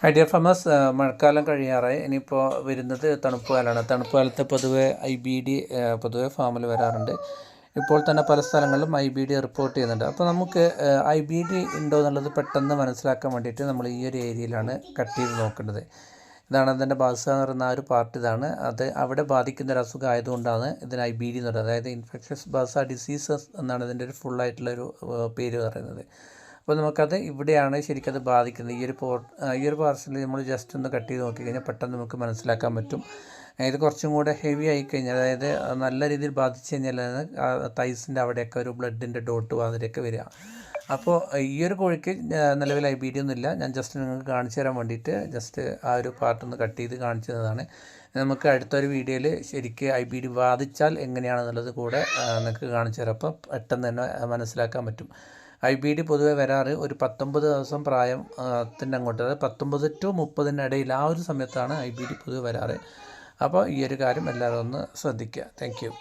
Hi dear farmers, മഴക്കാലം കഴിയാറായി. ഇനിയിപ്പോൾ വരുന്നത് തണുപ്പ് കാലമാണ്. തണുപ്പ് കാലത്ത് പൊതുവെ IBD പൊതുവെ ഫാമിൽ വരാറുണ്ട്. ഇപ്പോൾ തന്നെ പല സ്ഥലങ്ങളിലും IBD റിപ്പോർട്ട് ചെയ്യുന്നുണ്ട്. അപ്പോൾ നമുക്ക് IBD ഉണ്ടോ എന്നുള്ളത് പെട്ടെന്ന് മനസ്സിലാക്കാൻ വേണ്ടിയിട്ട് നമ്മൾ ഈ ഒരു ഏരിയയിലാണ് കട്ട് ചെയ്ത് നോക്കേണ്ടത്. ഇതാണ് അതിൻ്റെ ബാസ എന്ന് പറയുന്ന ആ ഒരു പാർട്ട്. ഇതാണ് അത് അവിടെ ബാധിക്കുന്ന ഒരു അസുഖം ആയതുകൊണ്ടാണ് ഇതിന് IBD എന്ന് പറയുന്നത്. അതായത് ഇൻഫെക്ഷസ് ബാസ ഡിസീസസ് എന്നാണ് ഇതിൻ്റെ ഒരു ഫുള്ളായിട്ടുള്ളൊരു പേര് പറയുന്നത്. അപ്പോൾ നമുക്കത് ഇവിടെയാണ് ശരിക്കും അത് ബാധിക്കുന്നത്. ഈ ഒരു പാർസൽ നമ്മൾ ജസ്റ്റ് ഒന്ന് കട്ട് ചെയ്ത് നോക്കിക്കഴിഞ്ഞാൽ പെട്ടെന്ന് നമുക്ക് മനസ്സിലാക്കാൻ പറ്റും. ഇത് കുറച്ചും കൂടെ ഹെവി ആയിക്കഴിഞ്ഞാൽ, അതായത് നല്ല രീതിയിൽ ബാധിച്ചു കഴിഞ്ഞാലാണ് തൈസിൻ്റെ അവിടെയൊക്കെ ഒരു ബ്ലഡിൻ്റെ ഡോട്ട് മാതിരിയൊക്കെ വരിക. അപ്പോൾ ഈ ഒരു കോഴിക്ക് നിലവിൽ IBD ഒന്നുമില്ല. ഞാൻ ജസ്റ്റ് നിങ്ങൾക്ക് കാണിച്ചു തരാൻ വേണ്ടിയിട്ട് ജസ്റ്റ് ആ ഒരു പാർട്ടൊന്ന് കട്ട് ചെയ്ത് കാണിച്ചു തന്നതാണ്. നമുക്ക് അടുത്തൊരു വീഡിയോയിൽ ശരിക്ക് IBD ബാധിച്ചാൽ എങ്ങനെയാണെന്നുള്ളത് കൂടെ നിങ്ങൾക്ക് കാണിച്ചു തരാം. അപ്പോൾ പെട്ടെന്ന് തന്നെ മനസ്സിലാക്കാൻ പറ്റും. IBD പൊതുവെ വരാറ് ഒരു 19 ദിവസം പ്രായത്തിൻ്റെ അങ്ങോട്ട്, അതായത് 19 to 30 ഇടയിൽ ആ ഒരു സമയത്താണ് IBD പൊതുവെ വരാറ്. അപ്പോൾ ഈ ഒരു കാര്യം എല്ലാവരും ഒന്ന് ശ്രദ്ധിക്കുക. Thank you.